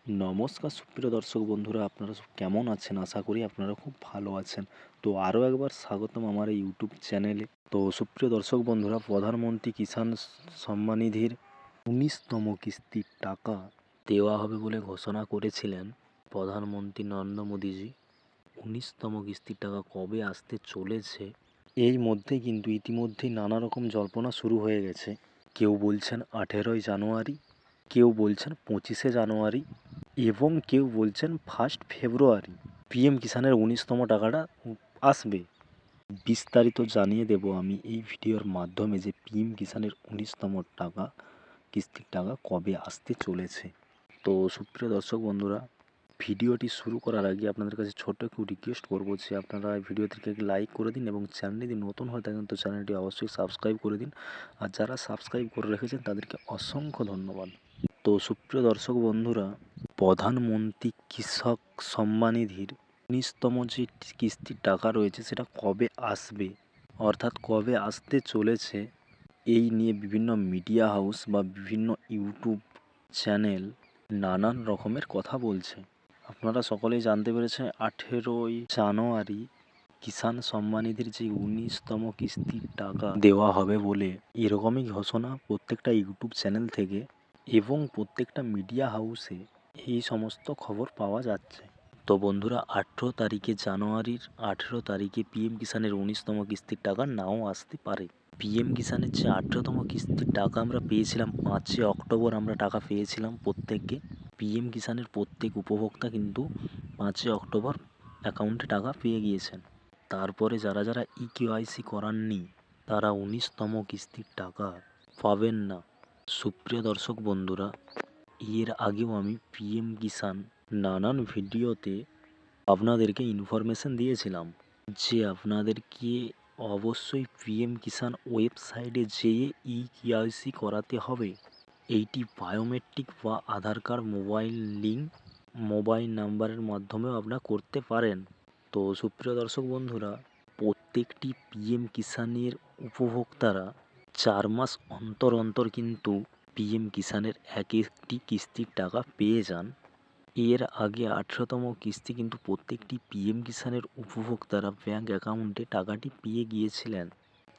নমস্কার সুপ্রিয় দর্শক বন্ধুরা, আপনারা সব কেমন আছেন? আশা করি আপনারা খুব ভালো আছেন। তো আরও একবার স্বাগতম আমার এই ইউটিউব চ্যানেলে। তো সুপ্রিয় দর্শক বন্ধুরা, প্রধানমন্ত্রী কিষাণ সম্মান নিধির ১৯তম কিস্তির টাকা দেওয়া হবে বলে ঘোষণা করেছিলেন প্রধানমন্ত্রী নরেন্দ্র মোদীজি। ১৯তম কিস্তির টাকা কবে আসতে চলেছে, এই মধ্যে কিন্তু ইতিমধ্যেই নানা রকম জল্পনা শুরু হয়ে গেছে। কেউ বলছেন ১৮ই জানুয়ারি, কেউ বলছেন ২৫শে জানুয়ারি এবং কেউ বলছেন 1 ফেব্রুয়ারি পিএম কিষাণের ১৯তম টাকাটা আসবে। বিস্তারিত জানিয়ে দেব আমি এই ভিডিওর মাধ্যমে যে পিএম কিষাণের ১৯তম টাকা কিস্তির টাকা কবে আসতে চলেছে। তো সুপ্রিয় দর্শক বন্ধুরা, ভিডিওটি শুরু করার আগে আপনাদের কাছে ছোট্ট একটু রিকোয়েস্ট করবো যে আপনারা এই ভিডিওটিকে লাইক করে দিন এবং চ্যানেলটি যদি নতুন হয়ে থাকেন তো চ্যানেলটি অবশ্যই সাবস্ক্রাইব করে দিন। আর যারা সাবস্ক্রাইব করে রেখেছেন তাদেরকে অসংখ্য ধন্যবাদ। তো সুপ্রিয় দর্শক বন্ধুরা, প্রধানমন্ত্রী কৃষক সম্মান নিধির ১৯তম যে কিস্তির টাকা রয়েছে সেটা কবে আসবে, অর্থাৎ কবে আসতে চলেছে, এই নিয়ে বিভিন্ন মিডিয়া হাউস বা বিভিন্ন ইউটিউব চ্যানেল নানান রকমের কথা বলছে। আপনারা সকলেই জানতে পেরেছেন ১৮ই জানুয়ারি কিষাণ সম্মান নিধির যে ১৯তম কিস্তির টাকা দেওয়া হবে বলে এরকমই ঘোষণা প্রত্যেকটা ইউটিউব চ্যানেল থেকে এবং প্রত্যেকটা মিডিয়া হাউসে এই সমস্ত খবর পাওয়া যাচ্ছে। তো বন্ধুরা, ১৮ তারিখে জানুয়ারির ১৮ তারিখে পিএম কিষাণের ১৯তম কিস্তির টাকা নাও আসতে পারে। পিএম কিষাণের যে ১৮তম কিস্তির টাকা আমরা পেয়েছিলাম ৫ই অক্টোবর, আমরা টাকা পেয়েছিলাম প্রত্যেককে। পিএম কিষাণের প্রত্যেক উপভোক্তা কিন্তু ৫ই অক্টোবর অ্যাকাউন্টে টাকা পেয়ে গিয়েছেন। তারপরে যারা যারা ইকেওয়াইসি করাননি তারা ১৯তম কিস্তির টাকা পাবেন না। সুপ্রিয় দর্শক বন্ধুরা, এর আগেও আমি পিএম কিষাণ নানান ভিডিওতে আপনাদেরকে ইনফরমেশন দিয়েছিলাম যে আপনাদেরকে অবশ্যই পিএম কিষাণ ওয়েবসাইটে যেয়ে ইকেওয়াইসি করাতে হবে। এইটি বায়োমেট্রিক বা আধার কার্ড, মোবাইল লিঙ্ক, মোবাইল নাম্বারের মাধ্যমেও আপনারা করতে পারেন। তো সুপ্রিয় দর্শক বন্ধুরা, প্রত্যেকটি পিএম কিষাণের উপভোক্তারা ৪ মাস অন্তর অন্তর কিন্তু পিএম কিষাণের এক একটি কিস্তির টাকা পেয়ে যান। এর আগে ১৮তম কিস্তি কিন্তু প্রত্যেকটি পিএম কিষাণের উপভোক্তারা ব্যাঙ্ক অ্যাকাউন্টে টাকাটি পেয়ে গিয়েছিলেন।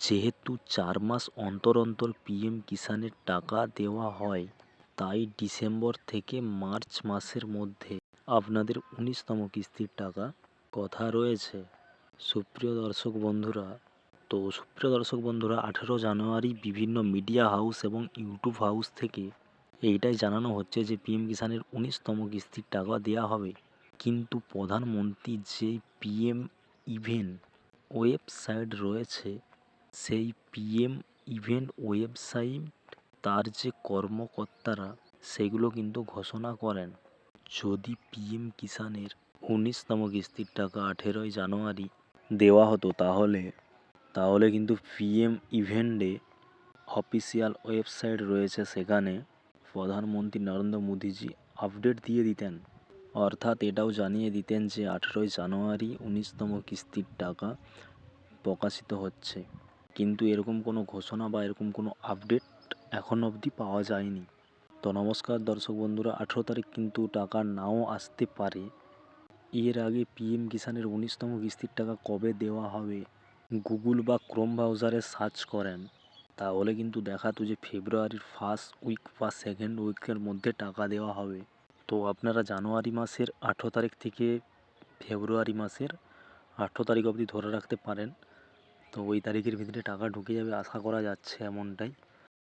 যেহেতু ৪ মাস অন্তর অন্তর পিএম কিষাণের টাকা দেওয়া হয়, তাই ডিসেম্বর থেকে মার্চ মাসের মধ্যে আপনাদের ১৯তম কিস্তির টাকা কথা রয়েছে। সুপ্রিয় দর্শক বন্ধুরা, ১৮ জানুয়ারি বিভিন্ন মিডিয়া হাউস এবং ইউটিউব হাউস থেকে এইটাই জানানো হচ্ছে যে পিএম কিষাণের ১৯তম কিস্তির টাকা দেওয়া হবে। কিন্তু প্রধানমন্ত্রী যে পিএম ইভেন ওয়েবসাইট রয়েছে, সেই পিএম ইভেন্ট ওয়েবসাইট তার যে কর্মকর্তারা সেগুলো কিন্তু ঘোষণা করেন যদি পিএম কিষাণের ১৯তম কিস্তির টাকা ১৮ই জানুয়ারি দেওয়া হতো তাহলে কিন্তু পিএম ইভেন্টে অফিসিয়াল ওয়েবসাইট রয়েছে, সেখানে প্রধানমন্ত্রী নরেন্দ্র মোদীজি আপডেট দিয়ে দিতেন, অর্থাৎ এটাও জানিয়ে দিতেন যে ১৮ই জানুয়ারি ১৯তম কিস্তির টাকা প্রকাশিত হচ্ছে। কিন্তু এরকম কোনো ঘোষণা বা এরকম কোনো আপডেট এখন অবধি পাওয়া যায়নি। তো নমস্কার দর্শক বন্ধুরা, ১৮ তারিখ কিন্তু টাকা নাও আসতে পারে। এর আগে পিএম কিষাণের ১৯তম কিস্তির টাকা কবে দেওয়া হবে গুগল বা ক্রোম ব্রাউজারে সার্চ করেন, তাহলে কিন্তু দেখাতো যে ফেব্রুয়ারির ফার্স্ট উইক বা সেকেন্ড উইকের মধ্যে টাকা দেওয়া হবে। তো আপনারা জানুয়ারি মাসের ১৮ তারিখ থেকে ফেব্রুয়ারি মাসের ১৮ তারিখ অবধি ধরে রাখতে পারেন। তো ওই তারিখের ভিতরে টাকা ঢুকে যাবে আশা করা যাচ্ছে এমনটাই।